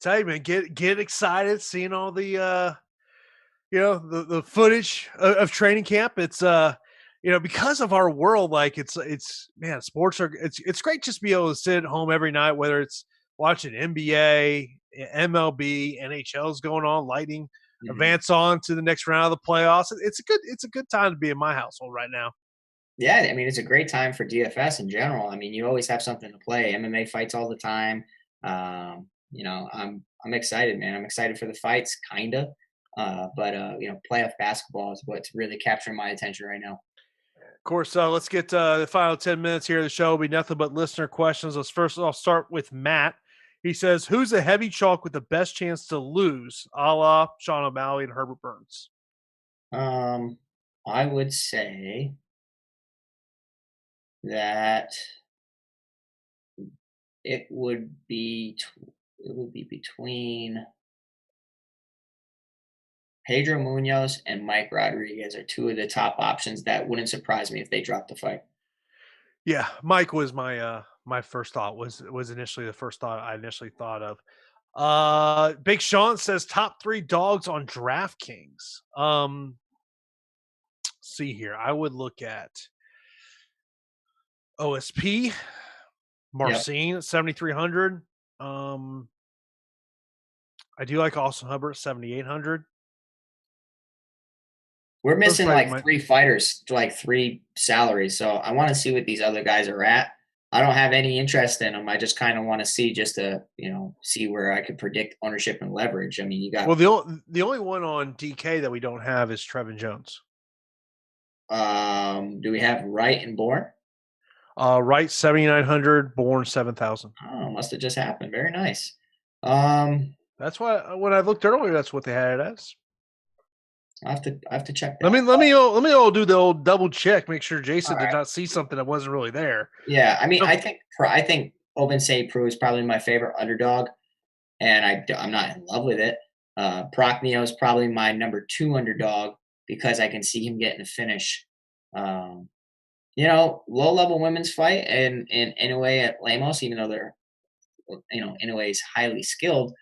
Tell you, man, get excited seeing all the the footage of training camp. It's because of our world, like it's man, sports are it's great just to be able to sit at home every night, whether it's watching NBA, MLB, NHL's going on, Lightning. Advance on to the next round of the playoffs. It's a good time to be in my household right now. Yeah, it's a great time for DFS in general. You always have something to play. MMA fights all the time. I'm excited, man. I'm excited for the fights, kinda. But playoff basketball is what's really capturing my attention right now. Of course, let's get the final 10 minutes here of the show. Will be nothing but listener questions. I'll start with Matt. He says, who's a heavy chalk with the best chance to lose, a la Sean O'Malley and Herbert Burns? I would say that it would be between Pedro Munoz and Mike Rodriguez are 2 of the top options. That wouldn't surprise me if they dropped the fight. Yeah, Mike was my my first thought was initially the first thought I initially thought of. Big Sean says top 3 dogs on DraftKings. See here, I would look at OSP, Marcin at 7,300. I do like Austin Hubbard at 7,800. We're missing like 3 fighters, like 3 salaries. So I want to see what these other guys are at. I don't have any interest in them. I just kind of want to see just to, see where I could predict ownership and leverage. You got the only one on DK that we don't have is Trevin Jones. Do we have Wright and Bourne? Wright 7,900, Bourne 7,000. Oh, must have just happened. Very nice. That's why when I looked earlier, that's what they had it as. I have to check Let that. me all do the old double check, make sure All Jason did right. not see something that wasn't really there. Yeah, I mean, So, I think Ovince Prue is probably my favorite underdog, and I'm not in love with it. Procneo is probably my number 2 underdog because I can see him getting a finish. Um, low level women's fight and Inoue at Lemos, even though they're Inoue is highly skilled,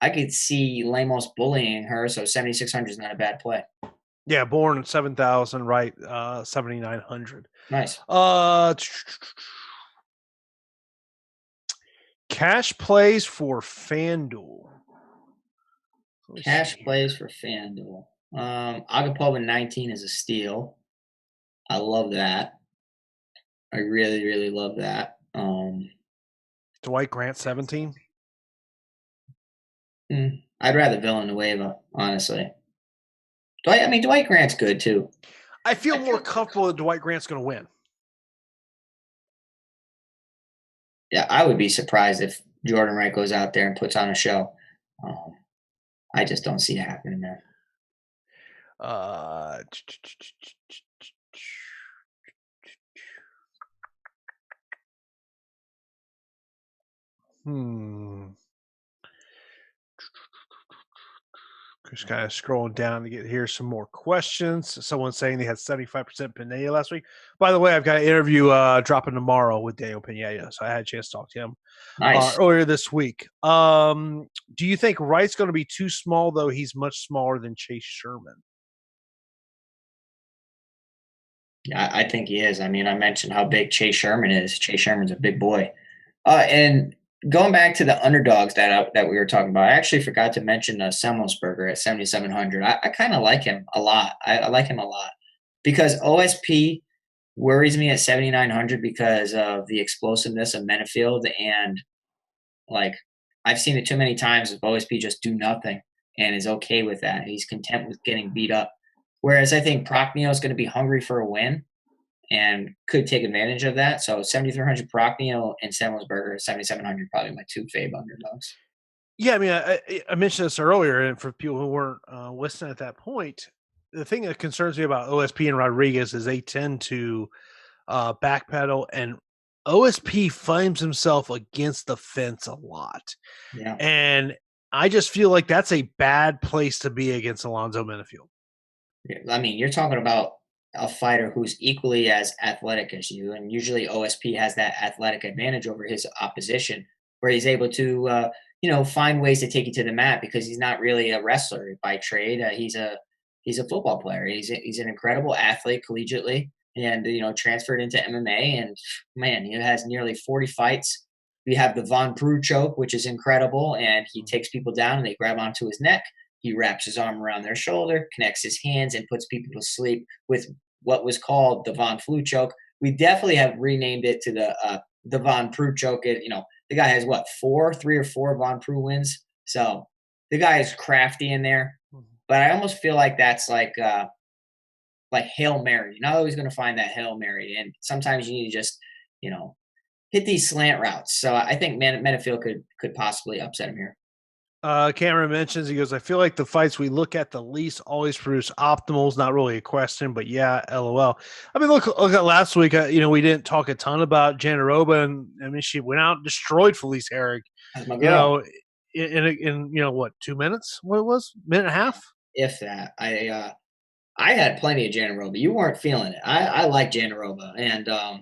I could see Lemos bullying her. So 7,600 is not a bad play. yeah, born in 7,000, right? 7,900. Nice. Cash plays for FanDuel. Cash plays for FanDuel. Agapova 19 is a steal. I love that. I really, really love that. Dwight Grant 17. I'd rather Villanueva, honestly. Dwight Grant's good too. I feel more comfortable that Dwight Grant's going to win. Yeah, I would be surprised if Jordan Wright goes out there and puts on a show. I just don't see it happening there. Just kind of scrolling down to get here some more questions. Someone saying they had 75% Pineda last week. By the way, I've got an interview dropping tomorrow with Daniel Pineda, so I had a chance to talk to him earlier this week. Do you think Wright's going to be too small, though he's much smaller than Chase Sherman? Yeah, I think he is. I mean, I mentioned how big Chase Sherman is. Chase Sherman's a big boy. And going back to the underdogs that we were talking about, I actually forgot to mention Semmelsberger at 7,700. I kind of like him a lot. I like him a lot because OSP worries me at 7,900 because of the explosiveness of Menefield, and like I've seen it too many times with OSP just do nothing and is okay with that. He's content with getting beat up. Whereas I think Procneo is going to be hungry for a win and could take advantage of that. So 7,300 Procneo and Semmelsberger, 7,700 probably my 2 fave underdogs. Yeah, I mean, I mentioned this earlier, and for people who weren't listening at that point, the thing that concerns me about OSP and Rodriguez is they tend to backpedal, and OSP finds himself against the fence a lot. Yeah. And I just feel like that's a bad place to be against Alonzo Menefield. I mean, you're talking about a fighter who's equally as athletic as you, and usually OSP has that athletic advantage over his opposition, where he's able to, find ways to take you to the mat because he's not really a wrestler by trade. He's a football player. He's an incredible athlete collegiately, and transferred into MMA. And man, he has nearly 40 fights. We have the Von Prue choke, which is incredible, and he takes people down and they grab onto his neck. He wraps his arm around their shoulder, connects his hands, and puts people to sleep with what was called the Von Flu choke. We definitely have renamed it to the Von Prue choke. The guy has what, 3 or 4 Von Prue wins. So the guy is crafty in there. But I almost feel like that's like Hail Mary. You're not always going to find that Hail Mary. And sometimes you need to just, hit these slant routes. So I think Menefield could possibly upset him here. Cameron mentions, he goes, I feel like the fights we look at the least always produce optimals. Not really a question, but yeah, LOL. I mean, look at last week. We didn't talk a ton about Janaroba, and I mean, she went out and destroyed Felice Herrig. That's my girl. In what, 2 minutes? What it was, minute and a half? If that. I had plenty of Janaroba. You weren't feeling it. I like Janaroba, and a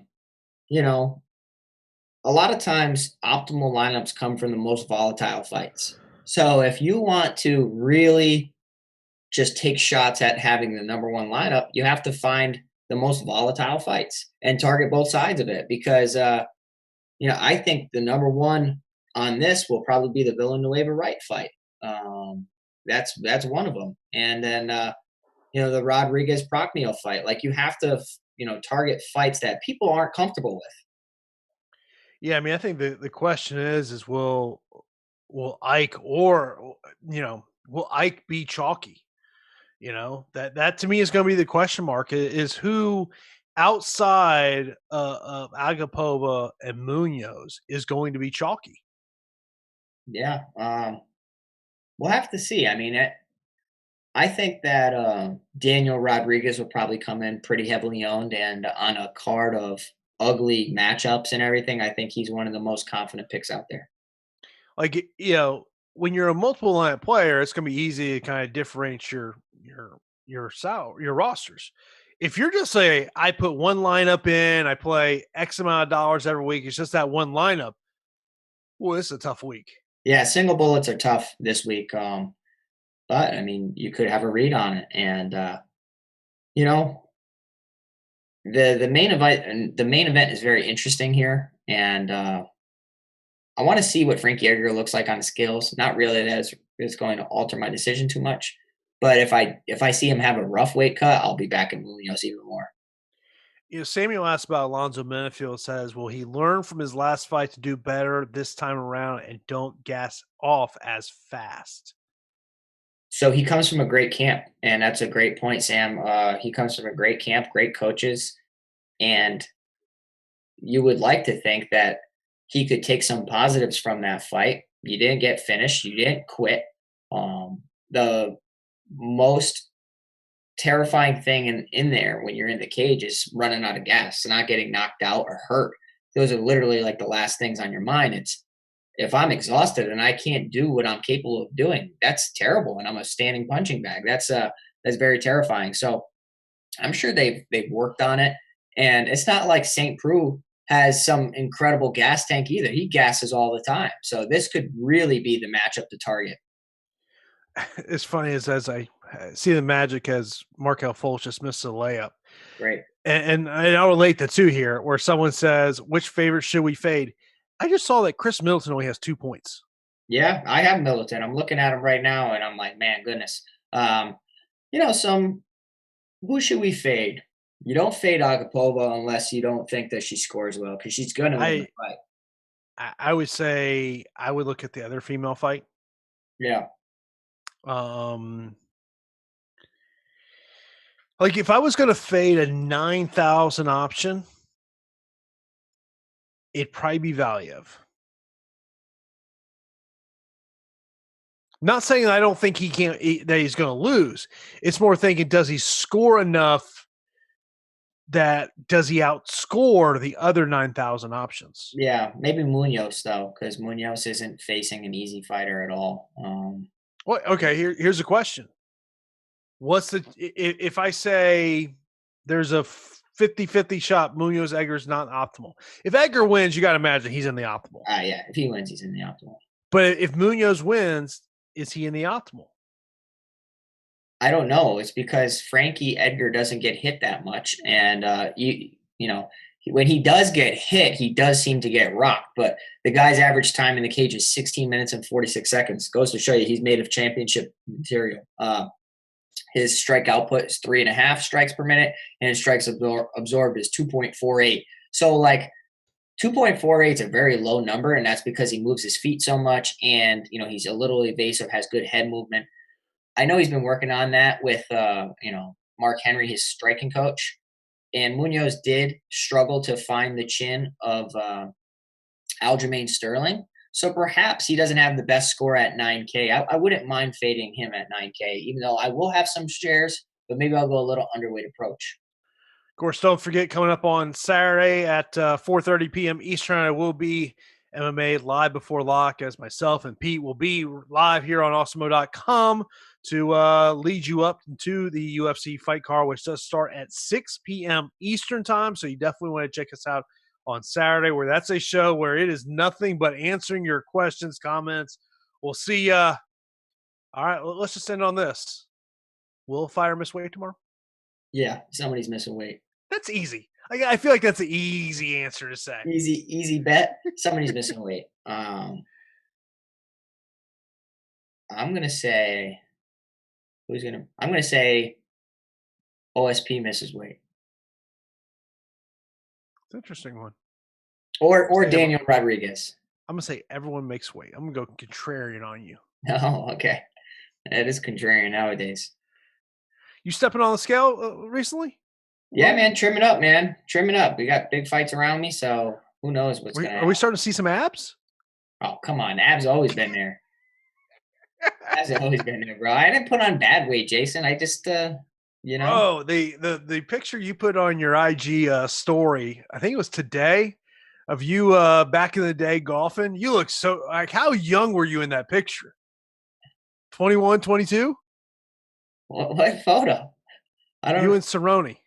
lot of times optimal lineups come from the most volatile fights. So if you want to really just take shots at having the number 1 lineup, you have to find the most volatile fights and target both sides of it because, I think the number 1 on this will probably be the Villanueva Wright fight. That's one of them. And then, the Rodriguez Procneo fight. Like you have to, target fights that people aren't comfortable with. Yeah, I mean, I think the question is will Ike will Ike be chalky? That to me is going to be the question mark is who outside of Agapova and Munoz is going to be chalky. Yeah. We'll have to see. I mean, I think that Daniel Rodriguez will probably come in pretty heavily owned, and on a card of ugly matchups and everything, I think he's one of the most confident picks out there. Like, when you're a multiple line player, it's gonna be easy to kind of differentiate your rosters. If you're just say, I put one lineup in, I play X amount of dollars every week, it's just that one lineup. Well, this is a tough week. Yeah, single bullets are tough this week. But I mean, you could have a read on it, and you know, the main event is very interesting here, and I want to see what Frankie Edgar looks like on the scales. Not really that is going to alter my decision too much, but if I see him have a rough weight cut, I'll be back in Munoz even more. Samuel asked about Alonzo Menifield, says, will he learn from his last fight to do better this time around and don't gas off as fast? So he comes from a great camp, and that's a great point, Sam. He comes from a great camp, great coaches, and you would like to think that he could take some positives from that fight. You didn't get finished. You didn't quit. The most terrifying thing in there when you're in the cage is running out of gas, not getting knocked out or hurt. Those are literally like the last things on your mind. It's if I'm exhausted and I can't do what I'm capable of doing, that's terrible. And I'm a standing punching bag. That's very terrifying. So I'm sure they've worked on it. And it's not like St. Preux has some incredible gas tank either. He gasses all the time. So this could really be the matchup to target. It's funny as I see the Magic as Markel Fultz just missed a layup. Right. And I'll relate the two here where someone says, which favorite should we fade? I just saw that Chris Middleton only has 2 points. Yeah, I have Middleton. I'm looking at him right now and I'm like, man, goodness. Some who should we fade? You don't fade Agapova unless you don't think that she scores well because she's going to win the I fight. I would say I would look at the other female fight. Yeah. Um, like if I was going to fade a 9,000 option, it'd probably be Valiev. Not saying I don't think that he's going to lose. It's more thinking, does he score enough? Does he outscore the other 9,000 options? Yeah, maybe Munoz though, because Munoz isn't facing an easy fighter at all. Well, okay. Here's a question: what's if I say there's a 50-50 shot Munoz Edgar is not optimal? If Edgar wins, you got to imagine he's in the optimal. Yeah, if he wins, he's in the optimal. But if Munoz wins, is he in the optimal? I don't know. It's because Frankie Edgar doesn't get hit that much, and when he does get hit, he does seem to get rocked. But the guy's average time in the cage is 16 minutes and 46 seconds. Goes to show you he's made of championship material. His strike output is 3.5 strikes per minute, and his strikes absorbed is 2.48. So, 2.48 is a very low number, and that's because he moves his feet so much, and he's a little evasive, has good head movement. I know he's been working on that with Mark Henry, his striking coach, and Munoz did struggle to find the chin of Aljamain Sterling. So perhaps he doesn't have the best score at 9K. I wouldn't mind fading him at 9K, even though I will have some shares, but maybe I'll go a little underweight approach. Of course, don't forget, coming up on Saturday at 4:30 p.m. Eastern, I will be MMA Live Before Lock, as myself and Pete will be live here on Awesemo.com to lead you up to the UFC fight card, which does start at 6 p.m. Eastern time. So you definitely want to check us out on Saturday, where that's a show where it is nothing but answering your questions, comments. We'll see ya. All right, let's just end on this. Will Fire miss weight tomorrow? Yeah, somebody's missing weight. That's easy. I feel like that's an easy answer to say. Easy bet. Somebody's missing weight. I'm gonna say I'm gonna say OSP misses weight. It's an interesting one. Or Daniel Rodriguez. I'm gonna say everyone makes weight. I'm gonna go contrarian on you. Oh, okay. That is contrarian nowadays. You stepping on the scale recently? Yeah, man, trimming up, man. Trimming up. We got big fights around me, so who knows what's going to happen. Are we starting to see some abs? Oh, come on. Abs always been there. Hasn't always been there, bro. I didn't put on bad weight, Jason. I just, Bro, the picture you put on your IG story, I think it was today, of you back in the day golfing. You look so like, how young were you in that picture? 21, 22? what photo? I You don't. and Cerrone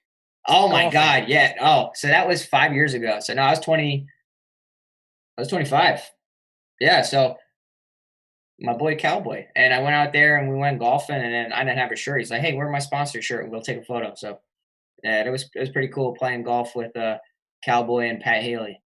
Oh my golfing. God, yeah. Oh, so that was 5 years ago. So no, I was 20. I was 25. Yeah. So my boy Cowboy and I went out there and we went golfing, and then I didn't have a shirt. He's like, "Hey, wear my sponsor shirt and we'll take a photo." So yeah, it was pretty cool playing golf with Cowboy and Pat Haley.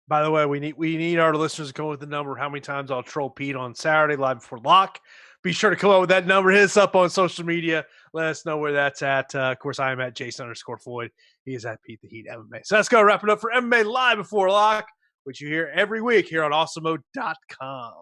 By the way, we need our listeners to come with the number how many times I'll troll Pete on Saturday live before lock. Be sure to come up with that number. Hit us up on social media. Let us know where that's at. Of course, I am at Jason_Floyd. He is at Pete the Heat MMA. So let's go wrap it up for MMA live before lock, which you hear every week here on Awesemo.com.